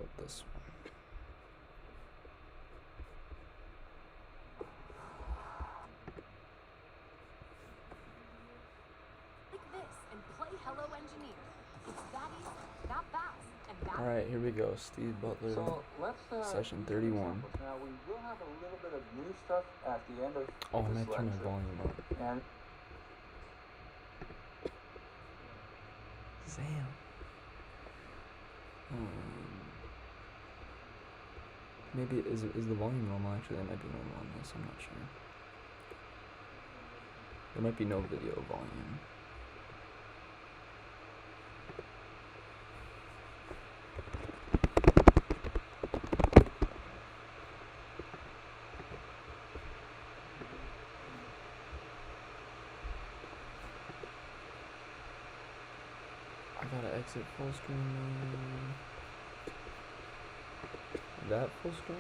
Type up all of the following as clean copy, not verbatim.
about this one. Alright, here we go. Steve Butler, so let's, session 31. Now, we will have a little bit of new stuff at the end of Oh, I this might turn my lecture. volume up. And Zamn. Maybe is the volume normal? Actually, that might be normal on this. I'm not sure. There might be no video volume. I gotta exit full screen. That full screen?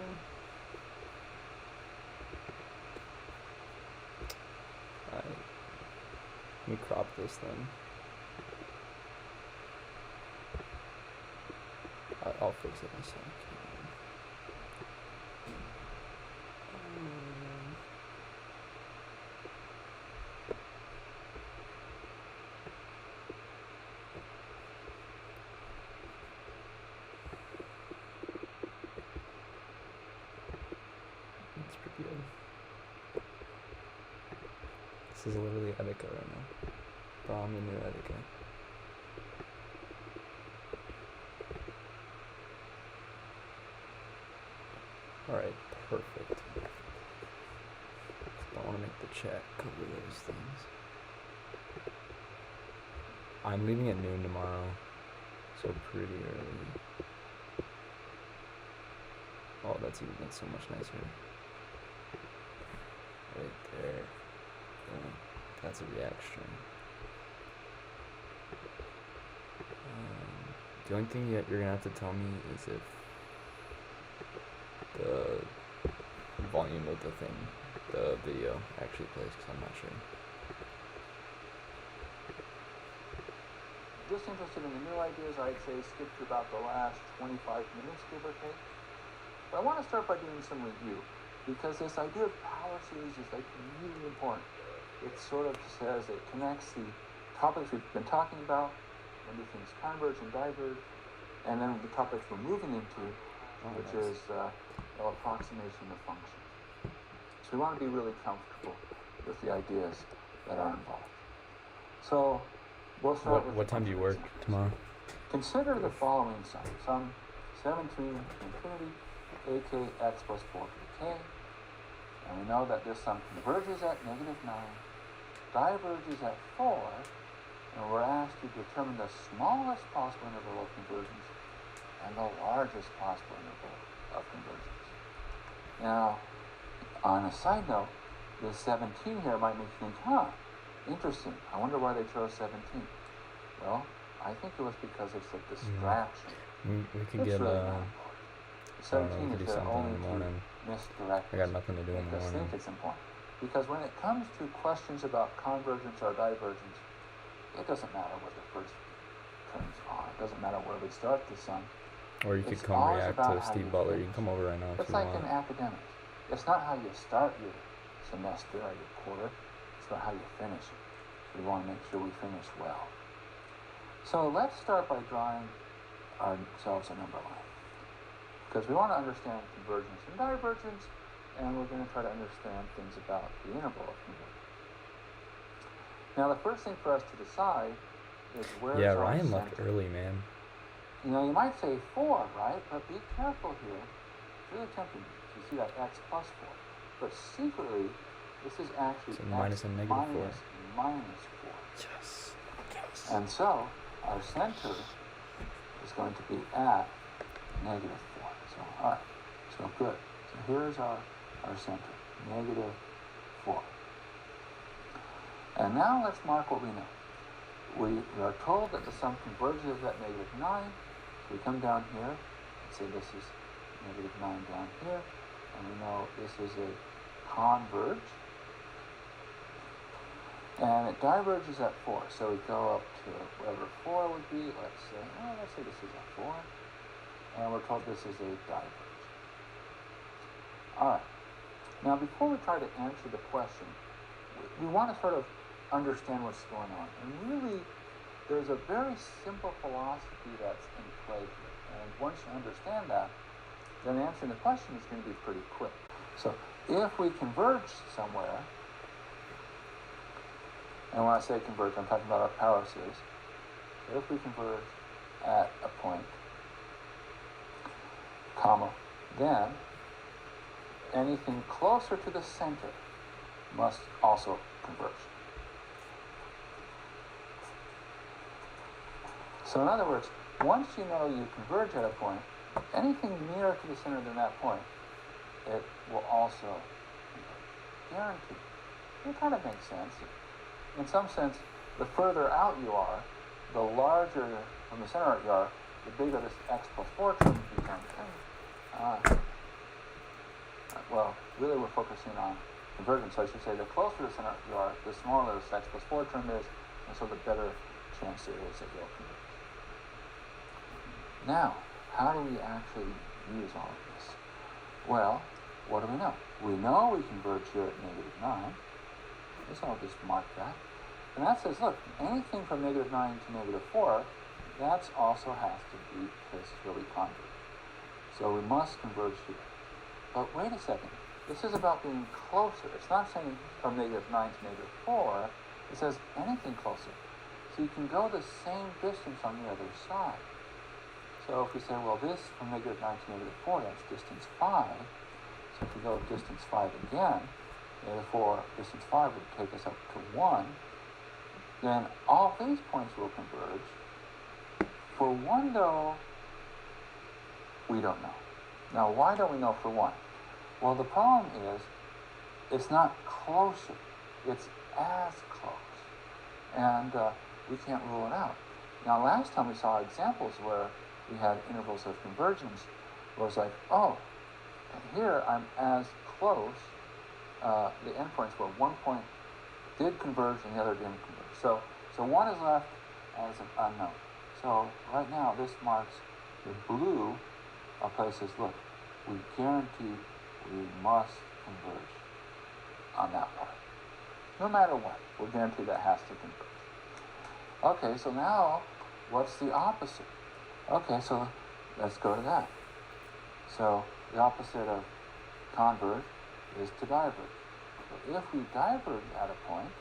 Alright. Let me crop this then. I'll fix it in a sec. That's pretty good. This is literally Etika right now. Bro, I'm the new Etika. Alright, perfect. Don't want to make the chat cover those things. I'm leaving at noon tomorrow, so pretty early. Oh, that's so much nicer. Right there. Boom. That's a reaction. The only thing you're gonna have to tell me is if the volume of the thing, the video, actually plays, because I'm not sure. just interested in the new ideas, I'd say skip to about the last 25 minutes, give or take. But I want to start by doing some review, because this idea of power series is like really important. It sort of says it connects the topics we've been talking about, when do things converge and diverge, and then the topics we're moving into, which is approximation of functions. So we want to be really comfortable with the ideas that are involved. So we'll start with what time do you work tomorrow? Consider the following sum 7 to infinity ak x plus 4 to the k, and we know that this sum converges at -9, diverges at 4, and we're asked to determine the smallest possible interval of convergence and the largest possible interval of convergence. Now, on a side note, this 17 here might make you think, interesting, I wonder why they chose 17. Well, I think it was because it's a distraction. We could get, really 17 we could is do there something only in the morning. to misdirect. I got nothing to do in the Just morning. think it's important. Because when it comes to questions about convergence or divergence, it doesn't matter what the first terms are. It doesn't matter where we start the sum. Or you could come react to Steve Butler. You can come over right now if it's you like want. in academics. It's not how you start your semester or your quarter. It's about how you finish it. So we want to make sure we finish well. So let's start by drawing ourselves a number line. Because we want to understand convergence and divergence, and we're going to try to understand things about the interval of convergence. Now, the first thing for us to decide is where Yeah, Ryan left early, man. You know, you might say 4, right? But be careful here. It's really tempting. You see that x plus 4. But secretly, this is actually so minus and negative 4. Minus 4. Yes. Yes. And so, our center is going to be at -4. So, all right. So, good. So, here's our center, -4. And now let's mark what we know. We are told that the sum converges at -9. So we come down here and say this is -9 down here. And we know this is a converge. And it diverges at 4. So we go up to whatever 4 would be. Let's say this is a 4. and we're told this is a divergence. All right. Now, before we try to answer the question, we want to sort of understand what's going on. And really, there's a very simple philosophy that's in play here. And once you understand that, then answering the question is going to be pretty quick. So if we converge somewhere, and when I say converge, I'm talking about our power series. So if we converge at a point, comma, then anything closer to the center must also converge. So in other words, once you know you converge at a point, anything nearer to the center than that point, it will also converge. Guaranteed. It kind of makes sense. In some sense, the further out you are, the larger from the center you are, the bigger this x plus 4 term becomes. Well, really we're focusing on convergence. So I should say the closer to the center you are, the smaller this x plus 4 term is, and so the better chance there is that you'll converge. Now, how do we actually use all of this? Well, what do we know? We know we converge here at -9. So I'll just mark that. And that says, look, anything from -9 to -4, that also has to be places where we converge. So we must converge here. But wait a second. This is about being closer. It's not saying from -9 to -4. It says anything closer. So you can go the same distance on the other side. So if we say, well, this from -9 to -4, that's distance 5. So if we go distance 5 again, therefore distance 5 would take us up to 1. Then all these points will converge. For 1, though, we don't know. Now, why don't we know for 1? Well, the problem is it's not closer. It's as close. And we can't rule it out. Now, last time we saw examples where we had intervals of convergence where it's like, oh, here I'm as close. The endpoints where one point did converge and the other didn't converge. So 1 is left as an unknown. So right now this marks the blue places, look, we guarantee we must converge on that part. No matter what, we'll guarantee that has to converge. Okay, so now what's the opposite? Okay, so let's go to that. So the opposite of converge is to diverge. So if we diverge at a point,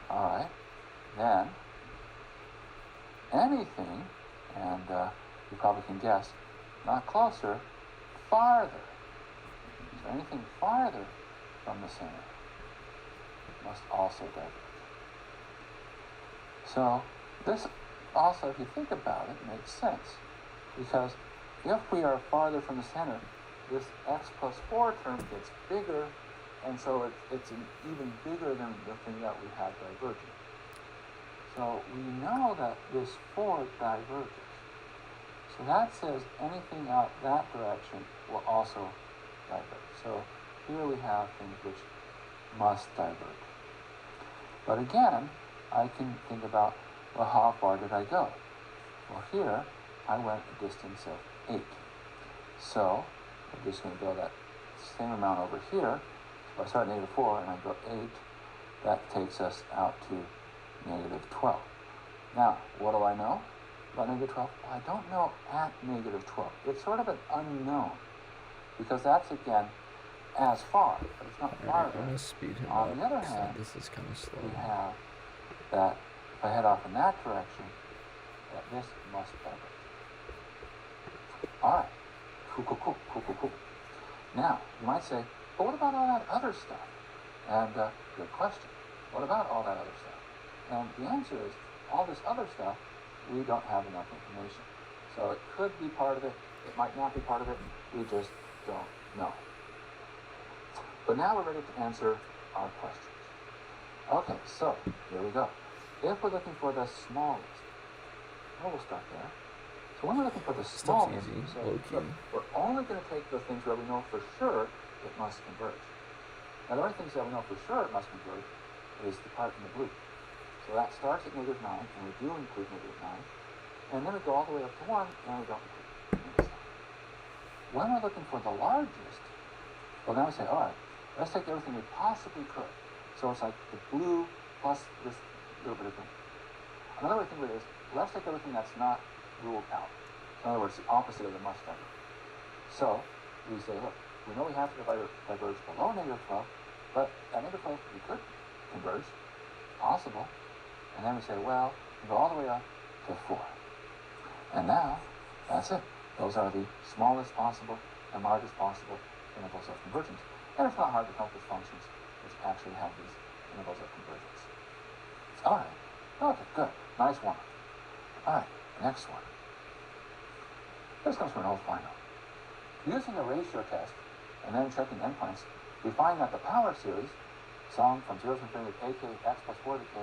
all right, then anything, and you probably can guess, not closer, farther. So anything farther from the center must also diverge. So this also, if you think about it, makes sense. Because if we are farther from the center, this x plus 4 term gets bigger, and so it's even bigger than the thing that we have diverging. So we know that this 4 diverges. So that says anything out that direction will also diverge. So here we have things which must diverge. But again, I can think about, well, how far did I go? Well, here I went a distance of 8. So I'm just going to go that same amount over here. So I start at -4 and I go 8. That takes us out to -12. Now, what do I know about -12? Well, I don't know at -12. It's sort of an unknown because that's, again, as far, but it's not farther. I'm going to speed him On up. the other hand, This is kind of slow. we have that if I head off in that direction, that this must diverge. All right, cool. Now, you might say, but what about all that other stuff? And good question. What about all that other stuff? And the answer is, all this other stuff, we don't have enough information. So it could be part of it, it might not be part of it, we just don't know. But now we're ready to answer our questions. Okay, so here we go. If we're looking for the smallest, well, we'll start there. So when we're looking for the smallest, easy, so low-key. we're only going to take the things where we know for sure it must converge. Now the only things that we know for sure it must converge is the part in the blue. So that starts at -9, and we do include -9, and then we go all the way up to 1, and we don't include. when we're looking for the largest, well, now we say, all right, let's take everything we possibly could. So it's like the blue plus this little bit of green. Another way to think of it is, let's take everything that's not ruled out. In other words, the opposite of the must diverge. So we say, look, we know we have to diverge below negative 12, but at negative 12 we could converge, possible. And then we say, well, we go all the way up to 4. And now, that's it. Those are the smallest possible and largest possible intervals of convergence. And it's not hard to come up with functions which actually have these intervals of convergence. All right. Okay, good. Nice one. All right, next one. This comes from an old final. Using a ratio test and then checking endpoints, we find that the power series, sum from 0 to infinity of ak x plus 4 to k,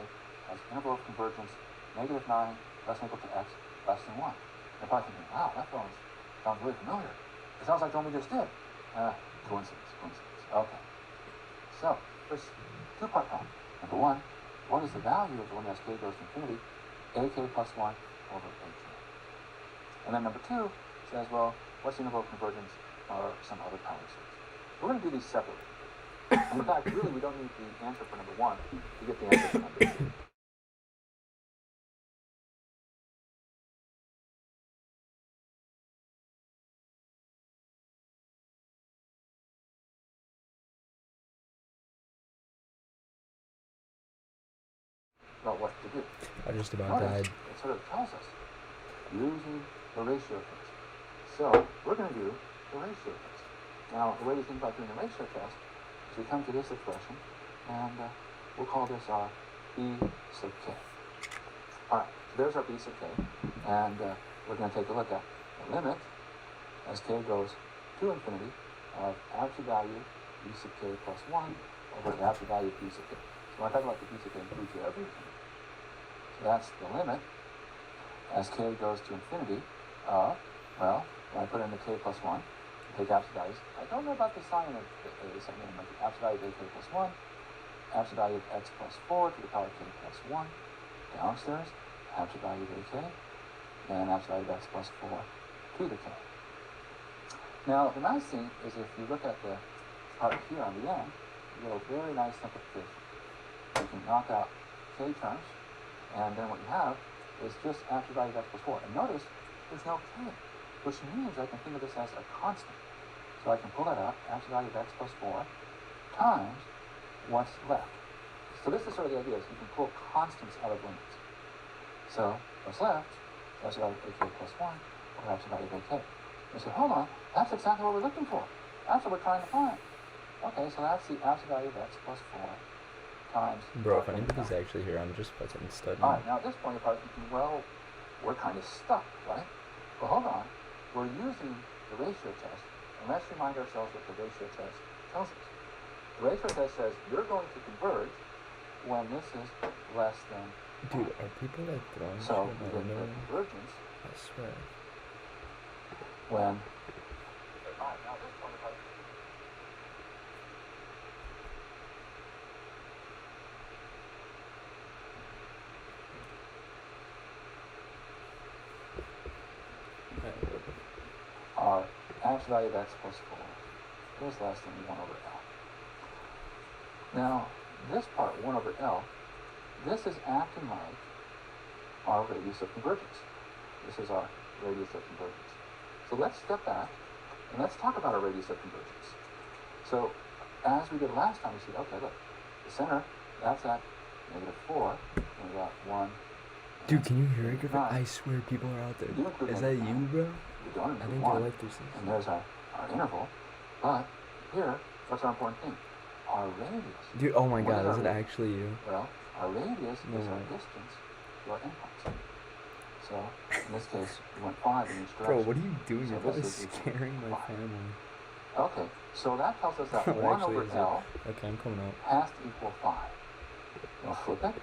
has interval of convergence negative 9 less than or equal to x less than 1. You're probably thinking, wow, that sounds really familiar. It sounds like the one we just did. Coincidence. Okay. So, there's two-part problem. Number one, what is the value of the limit as k goes to infinity, ak plus 1 over ak? And then number two says, well, what's the interval of convergence or some other power series? We're going to do these separately. And in fact, really, we don't need the answer for number one to get the answer for number two. Well, what to do? I just about Notice died. it sort of tells us using the ratio test. So we're going to do the ratio test. Now, the way we think about doing the ratio test is we come to this expression, and we'll call this our b sub k. All right, so there's our b sub k, and we're going to take a look at the limit as k goes to infinity of absolute value b sub k plus 1 over the absolute value of b sub k. So when I talk about the b sub k, includes everything. So that's the limit as k goes to infinity of, well, when I put in the k plus 1, take absolute values. I don't know about the sign of the a, so I'm going to make the absolute value of ak plus 1, absolute value of x plus 4 to the power of k plus 1, downstairs, absolute value of ak, and absolute value of x plus 4 to the k. Now, the nice thing is if you look at the part here on the end, you get a very nice simplification. You can knock out k terms, and then what you have is just absolute value of x plus 4. And notice there's no k, which means I can think of this as a constant. So I can pull that out, absolute value of x plus 4 times what's left. So this is sort of the idea, is you can pull constants out of limits. So what's left, absolute value of ak plus 1 over absolute value of ak. You say, hold on, that's exactly what we're looking for. That's what we're trying to find. Okay, so that's the absolute value of x plus 4 times... Bro, if anybody's actually here, I'm just fucking studying. All right, now at this point, you're probably thinking, well, we're kind of stuck, right? Well, hold on. We're using the ratio test, and let's remind ourselves what the ratio test tells us. The ratio test says you're going to converge when this is less than... Dude, are people like throwing So, shit? you I get don't the know. convergence I swear. when... All right, now at this point, you're probably... Our absolute value of x plus 4 is less than 1 over L. Now, this part, 1 over L, this is acting like our radius of convergence. This is our radius of convergence. So let's step back and let's talk about our radius of convergence. So as we did last time, we see, okay, look, the center, that's at negative 4, and we got 1. Dude, can you hear it, Griffin? 9. I swear people are out there. You include Is that negative you, 9. bro? We don't I include think 1. your life is And there's our interval. But here, what's our important thing? Our radius. Dude, oh my What god, is is our it radius? actually you? Well, our radius is No. our distance to our endpoints. So, in this case, we went 5 in each direction. Bro, what are you doing? So You're probably this is equal to scaring my 5. family. Okay, so that tells us that What 1 actually over is it? L Okay, I'm coming out. has to equal 5. We'll flip it.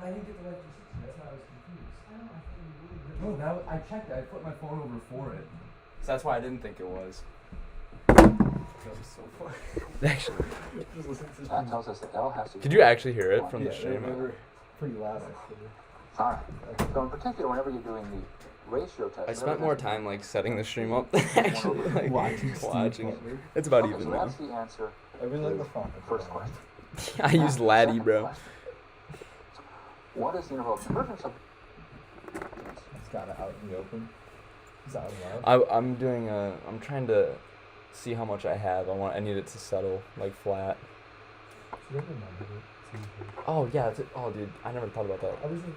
I didn't get the right 360. That's why I was confused. No, I checked it. I put my phone over for it. So that's why I didn't think it was. That was so funny. Actually, Just listen to That tells us that L has to could you actually hear it from yeah, the stream? they were pretty loud actually. All right. So in particular, whenever you're doing the ratio test, I spent more time like setting the stream up than actually like watching. It's about okay, even so now. that's the answer. I really like the font. First question. I used Now, Laddie, second bro. question. What is the interval of convergence of? It's got it out in the open. Is that loud? I'm trying to see how much I have. I need it to settle like flat. Oh yeah, oh dude, I never thought about that. I was like,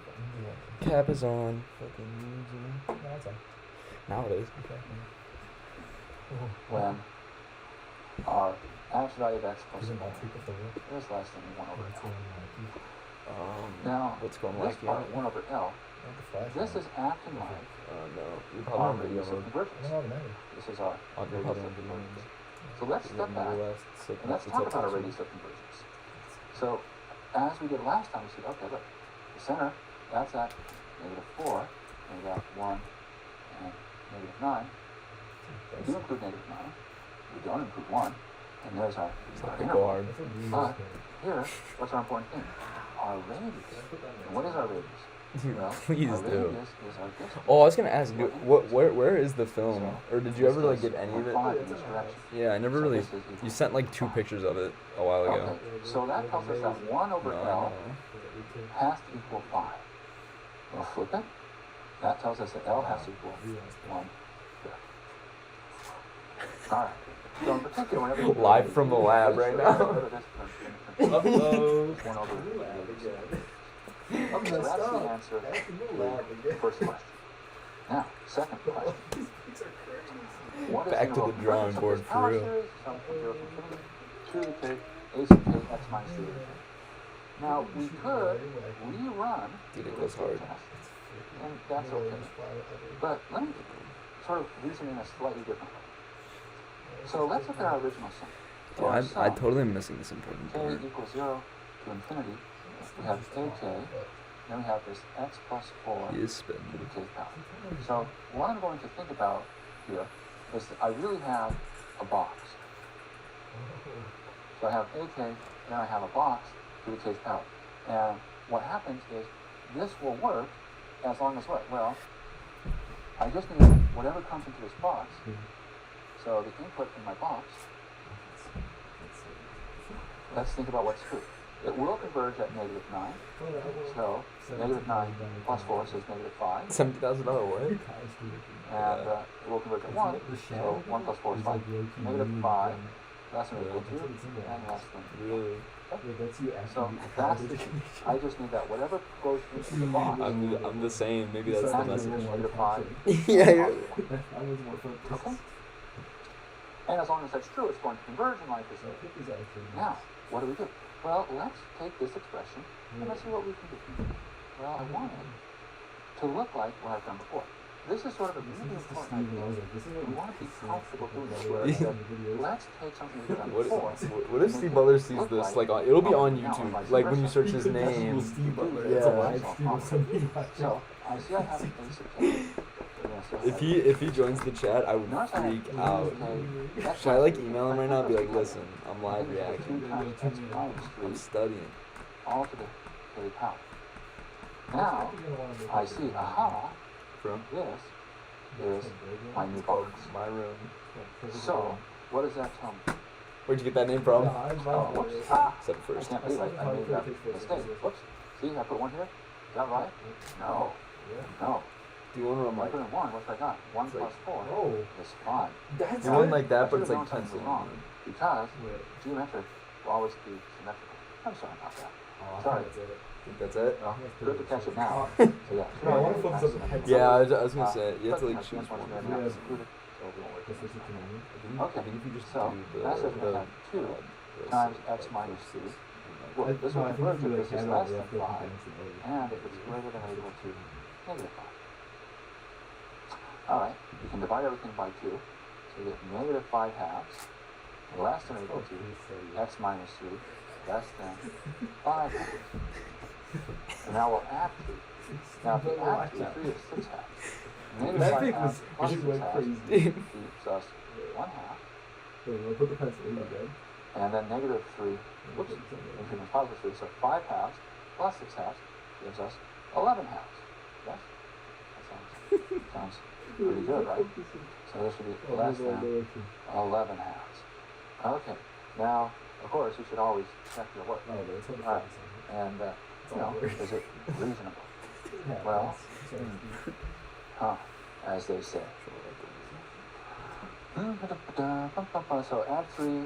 Cap is on. Fucking music. no, that's on. Now it is. When our average value of x plus Isn't 1 that take the photo? is less than 1 over That's L. Now Now, what's going this wacky part, on 1 over L, this is acting like No, you're our probably on video radius of mode. convergence. This is our Oh, you're radius probably of on video convergence. mode. So let's step back and let's talk about our radius of convergence. So as we did last time, we said, okay, look, the center, that's at -4, and we got 1 and -9. We do include -9. We don't include 1. And there's our interval. hard. But here, what's our important thing? Our radius. And what is our radius? Dude, Well, please our do. radius is our distance. Oh, I was gonna ask, dude, where is the film? Or did you ever like get any of it? 5 in this direction. Yeah, I never So really. this is equal You sent like 2 5. pictures of it a while ago. Okay, so that tells us that 1 over No, L no. has to equal 5. We'll flip it. That tells us that L has to equal 1 fifth. Alright. So in particular, whenever you Live from the lab right now. Uh-oh. 1 over Okay, so that's the answer to the first question. Now, second question. What is Back to the interval drawing convergence of board this for power real. series? Sum from 0 to infinity, 2 to the k, a sub k, x minus 3 to the k. Now, we could rerun Dude, the it goes ratio hard. test, and that's okay. But let me sort of reason in a slightly different way. So let's look at our original sum. So our I sum, totally am missing this important k part. equals 0 to infinity. We have ak, then we have this x plus 4 He is to spitting. the k power. So what I'm going to think about here is that I really have a box. So I have ak, then I have a box to the k power. And what happens is this will work as long as what? Well, I just need whatever comes into this box. So the input in my box, let's think about what's true. It will converge at -9. So -9 plus 4 says -5. $70,000 what? And it will converge at 1. So 1 plus 4 is 5. -5 less than or equal to and less than. Really? So that's the key. I just need that whatever goes into the box. I'm the same. Maybe that's the message. -5. Yeah, you're. Okay. And as long as that's true, it's going to converge in like this. Now, what do we do? Well, let's take this expression and let's see what we can do. Well, I want it to look like what I've done before. This is sort of a really important idea. We want to be comfortable doing this. Where I said, let's take something we've done before. What if Steve Butler sees this? Like, it'll be on YouTube. Like when you search his name. Steve Butler. Yeah. It's a live stream of something like So I see I have an basic case. If he joins the chat, I would freak out. Should I like email him right now and be like, listen, I'm live reacting. 2 times x minus 3 I'm studying. all to the k power. Now, I see, aha, From this is my new box. my room. So, what does that tell me? Where'd you get that name from? Oh, whoops. Ah, Said it I first. can't believe I made that mistake. Whoops. See, I put 1 here. Is that right? No. No. Do you want to run I like put in 1. What's I got? 1 plus 4 Oh, is 5. that's you want like I that, but should it's have like known something was pencil. wrong because geometric will always be symmetrical. I'm sorry about that. Sorry. Think that's it? Well, good to catch it now. So yeah. No, I want to flip something. Yeah, I was gonna say you have to like but choose this one. one's very much included, so we won't worry. Okay, I think if you just so do that says we have 2 times x minus 2. Well, this will converge if this is less than 5, and if it's greater than or equal to -5. Alright, you can divide everything by 2, so you get -5 halves, less than or equal to x minus 3, less than 5 halves. And now we'll add 3. Now if we add 3 is 6 halves. Negative That 5 thing halves was plus just 6 went halves crazy. gives us 1 half. Wait, I'll put the pencil in again. And then negative 3, whoops, increment positive 3, so 5 halves plus 6 halves gives us 11 halves. Yes? That sounds pretty good, right? So this should be less than 11 halves. Okay, now, of course, you should always check your work. Oh, that's what the All right. fun And, you know, is it reasonable? Yeah, Well, as they say. So add 3,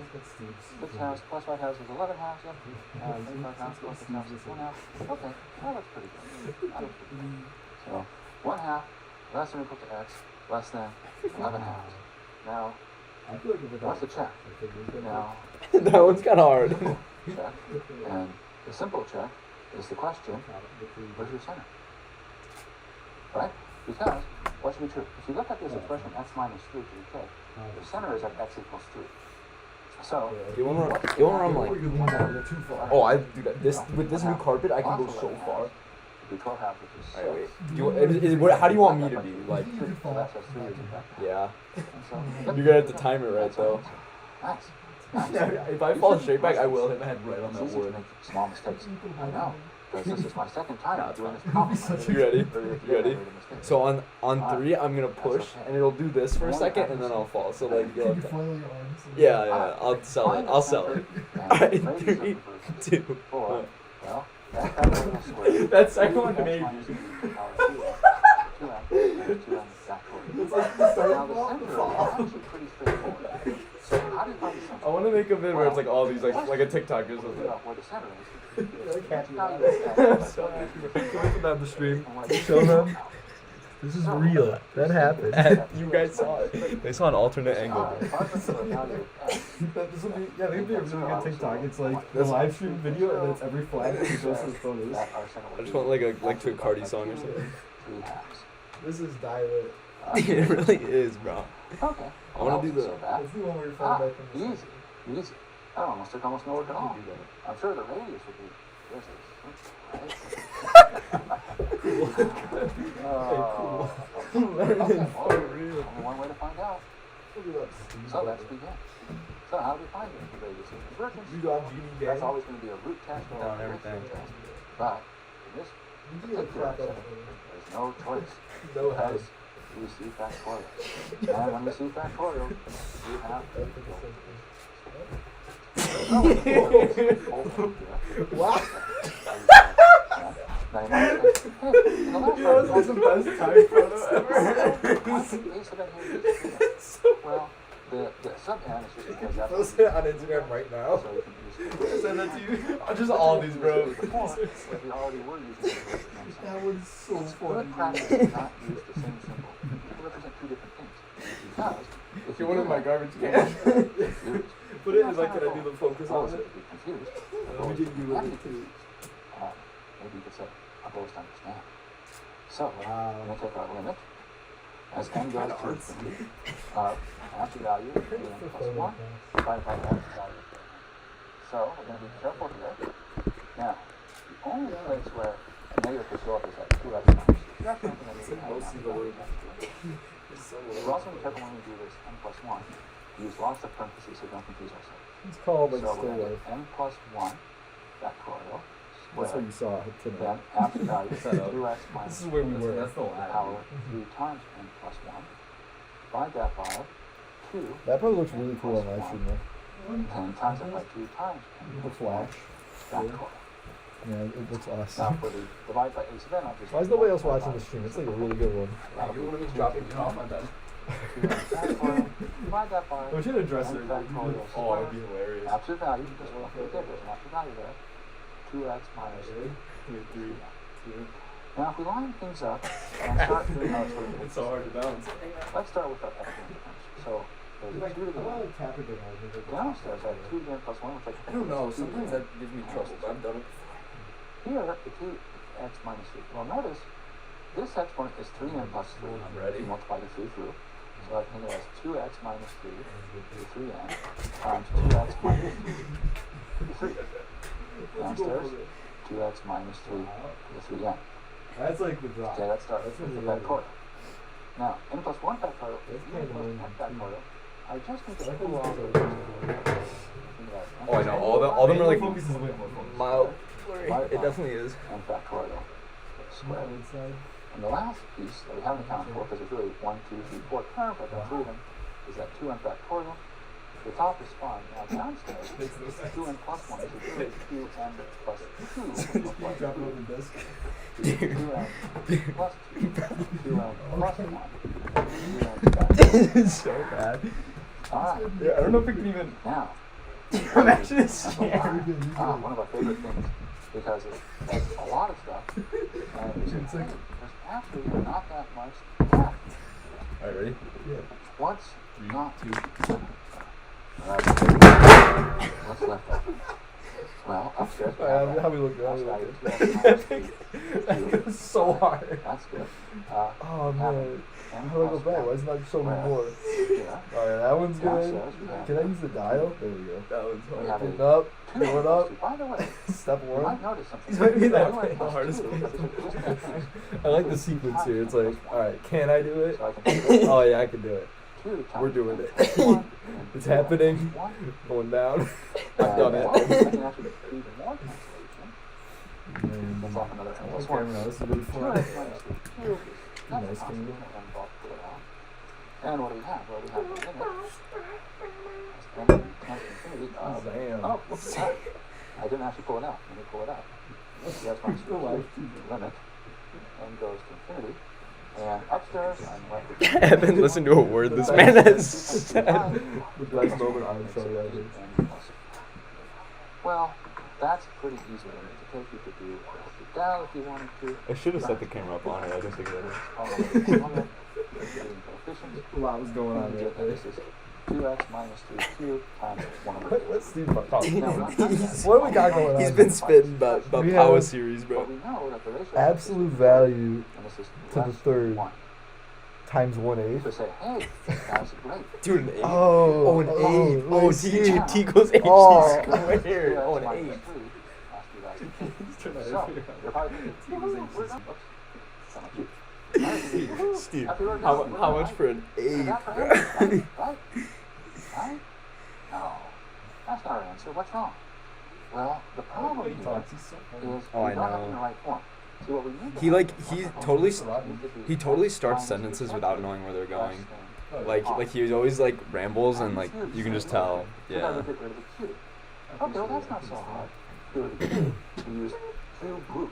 6 halves plus 5 halves is 11 halves, yep. 5 halves plus 6 halves is 1 half. Okay, that looks pretty good. That looks pretty good. So 1 half less than or equal to x less than 11 halves. Now, I feel like if it what's the check? Now, That one's kind of hard. check. And the simple check is the question, where's your center? Right? Because what should be true? If you look at this expression x minus 3 to the k, the center is at x equals 3. So, You want where I'm like, oh, I do that. This with this new carpet, I can go so far. do 12 halves, which is 6. Alright, wait. How do you want me to be? Like, So that says 3 is in fact. yeah. And so, You're gonna have to time it right though. Nice. If I fall straight back, I will hit my head right on It's that easy to wood. make small mistakes. I know. Because this is my second time Nah, it's doing this fine. problem. You ready? Earlier today, You ready? I made a mistake. So on 3, I'm gonna push, and it'll do this for a second, and then I'll fall. So like, you'll have to, yeah. I'll sell it. I'll sell it. Alright, 3, 2, 1. Well, that kind of square. That second one maybe. It's like the start of the actually pretty straightforward. So how do you find the center? I want to make a vid where it's like all these like a TikTok or Figure something. out where the center is. I'm so happy. Can we put that on the stream? Show them. This is real. That happened. You guys saw it. They saw an alternate angle. This will be, yeah, they could be a really good TikTok. It's like the live stream video, and then it's every flag that goes to the photos. I just want like to a Cardi song or something. This is dialect. It really is, bro. Okay. I want to do the. It's the one where you're falling back from the Easy. Easy. That almost took almost no work at all. I'm sure the radius would be this. Only one way to find out. So let's begin. So how do we find the radius of convergence? You got Genie Gang. That's always going to be a root test or Down a everything. test. But in this particular setting, there's no choice. No Because house. we see factorial. And when we see factorial, we have Wow. Now you might say, hey, in the last You know, time, this is the best time photo ever. well, the sub-hand is just because that's Post it on Instagram right now. so you can use Send that to you. Just all these, bro. before, if you already were using it. That was so It's funny. good practice to not use the same symbol. They represent two different things. Because if You're you one do of my that, garbage you're cans. confused. Put it as like, can I do the focus on Also, it? to be confused. Let me get you with it too. Maybe you could say, I both understand. So, Wow. we're going to take our limit as n goes to infinity of absolute value of n plus 1 divided by absolute value of n. So, we're going to be careful here. Now, the only place where negative could show up is at 2x minus 3. That's something that you can have Mostly the word. We're also going to be careful when we do this n plus 1. Use lots of parentheses so don't confuse ourselves. It's called like So still we're going to life. get n plus 1 factorial That's what squared. you saw Then tonight. absolute value Set up. 2x This minus is where we were. That's the last. power 3 times n plus 1. Divide that by 2. That probably looks really cool on live stream though. And times it by 2 times n The plus 1 flash. factorial. Yeah, it looks Now awesome. for the divide by a sub n, I'll just Why is nobody else watching the stream? It's like a really good one. You're one of these dropping me off my bed. 2n factorial. Divide that by We should address n it. factorial Oh, it'd squared. be hilarious. Absolute value, because we're looking at there's an absolute value there. 2x minus 3. 3. Now if we line things up and start doing our sort of It's so hard to balance. let's start with our exponent terms. So there's a 2 to the downstairs I have 2 to the n plus 1, which I don't know. Sometimes that gives me trouble, but I've done it before. here, the 2x minus 3. Well, notice this exponent is 3n plus 3. I'm ready. You multiply the 3 through. So I can think of it as 2x minus 3 to 3n times 2x minus 3. Downstairs, 2x minus 3 to the 3n. That's like the drop. Okay, let's start That's with the really factorial. Now, n plus 1 factorial is That's n kind of plus annoying. 10 factorial. I just need to I pull off think the Oh, I know. All of them are like focus is way more focused. mild blurry. It definitely is. n factorial squared. Inside. And the last piece that we haven't accounted for, because there's really 1, 2, 3, 4 terms, but there are 3 of them, is that 2n factorial. The top is fine. Now downstairs, Makes no sense. 2n plus 1 is really 2n plus 2. Drop it on the desk. 2n plus 2, 2n plus 1, 2n This is so bad. Alright, Yeah, I don't know if it can even. now, I'm actually that's a scared. lot. One of our favorite things, because it's a lot of stuff, and there's actually not that much left. Alright, ready? Yeah. What's 3, not 2. what's left over? Well, upstairs we Alright, have how we look? How we that. look? That's valued 2x minus 3. That was so hard. That's good. Oh man. n How do I go plus back? 1 Why is it not showing me squared more? here. Alright, that one's good. Downstairs we have Can I use the dial? There we go. That one's We have hard. a Up, 2 going plus up. 2. By the way, Step you one. might notice something. This might be that 2n the plus hardest 2 one. is just that piece. I like the sequence here. It's like, alright, can I do it? So I can do Oh yeah, I can do it. 2 times We're doing n it. plus 1 It's and happening. 1. Going down. I've I've done I it. can actually do even more calculation. Man, That's off another n I plus like 1. camera. This is really 2x fun. minus 3 cubed. That's Nice a constant. camera. And bulk pull it out. And what do we have? Well, we have the limit. That's n tends to infinity of... Damn. Oh, look at that. I didn't actually pull it out. Let me pull it out. 2x minus 3 cubed. Limit. N goes to infinity. And upstairs, I'm left with... I haven't listened to a word this man has said. The best moment I'm sorry that is. Well, that's pretty easy limit to take. You could do it down if you wanted to. I should have set the camera up on it. I didn't think of Coefficients. A lot was going on You right get that there. this is 2x minus 3 cubed times 1 over 2. What's Steve talking Now, about? we're not done yet. What do we got going on? He's been spitting about We power have series, But bro. we know that the ratio Absolute value and this is to the less third. than 1. times 1/8. So say, hey, that's great. Dude, an 8. Oh, Oh, an 8. Oh, let's T see. equals H Oh. squared. 2x Oh, an minus 8. 3 has to be less than 2. So, you're probably thinking, we're done. Oops. So much. Steve, After we're how done, we're much done. for an Is 8? that for everything? Right? Right? No. That's not our answer. What's wrong? Well, the problem here is Oh, I we don't have it know. in the right form. See, what we need to He have like is he something totally that needs to be he totally x starts minus sentences 3 without knowing where they're less going. than Like he always like rambles and like you can just tell. We gotta Yeah. get rid of the Q. Okay, well that's not so hard. Get rid of the Q. We use Q group.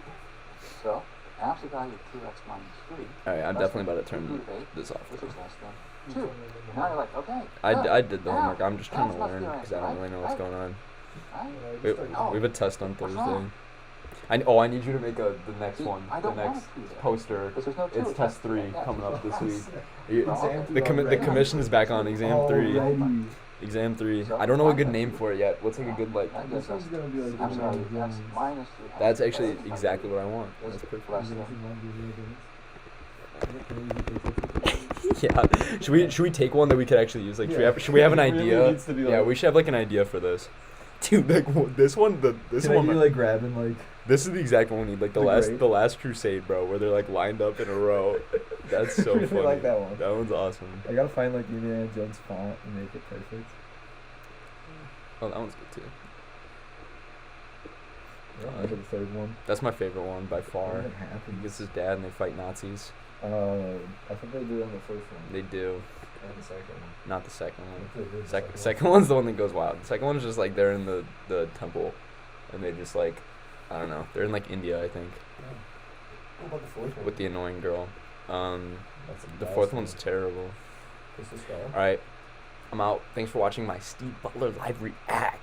So, absolute value of 2x minus 3. All right, I'm less definitely than about to turn root 8, this off. which is less than 2. Now you're like, okay. I good. did the Now, homework. I'm just trying to that's learn muscular because I don't answer, really know right? what's going on. Right? We have a test on What's Thursday. wrong? I need you to make the next See, one, I the don't want next to do that. poster. Because there's no 2. It's test 3 Yeah. coming up this week. Exam The commission is back on exam 3. Already. Exam 3. I don't know a good name for it yet. What's like a good like? That This gives us one's gonna be like absolute value of x minus 3. That's actually exactly what I want. Is That's perfect. less than Yeah. Should we take one that we could actually use? Like, should we have an It really idea? needs to be Yeah, like- we should have like an idea for this. Dude, like this one, this Can one. I do like grabbing like This is the exact one we need. Like The great? the last crusade, bro, where they're like lined up in a row. That's so really funny. like that one. That one's awesome. I gotta find like Indiana Jones font and make it perfect. Oh, that one's good too. Yeah, look at the third one. That's my favorite one by What far. even He happened? gets his dad and they fight Nazis. I think they did on the first one. They do. And the second one. Not the second I one. think they did the Second one's the one that goes wild. The second one's just like they're in the temple, and they just like, I don't know. They're in like India, I think, Yeah. What about the fourth one? with the annoying girl. That's The fourth one's terrible. What's the star? All right, I'm out. Thanks for watching my Steve Butler live reacts.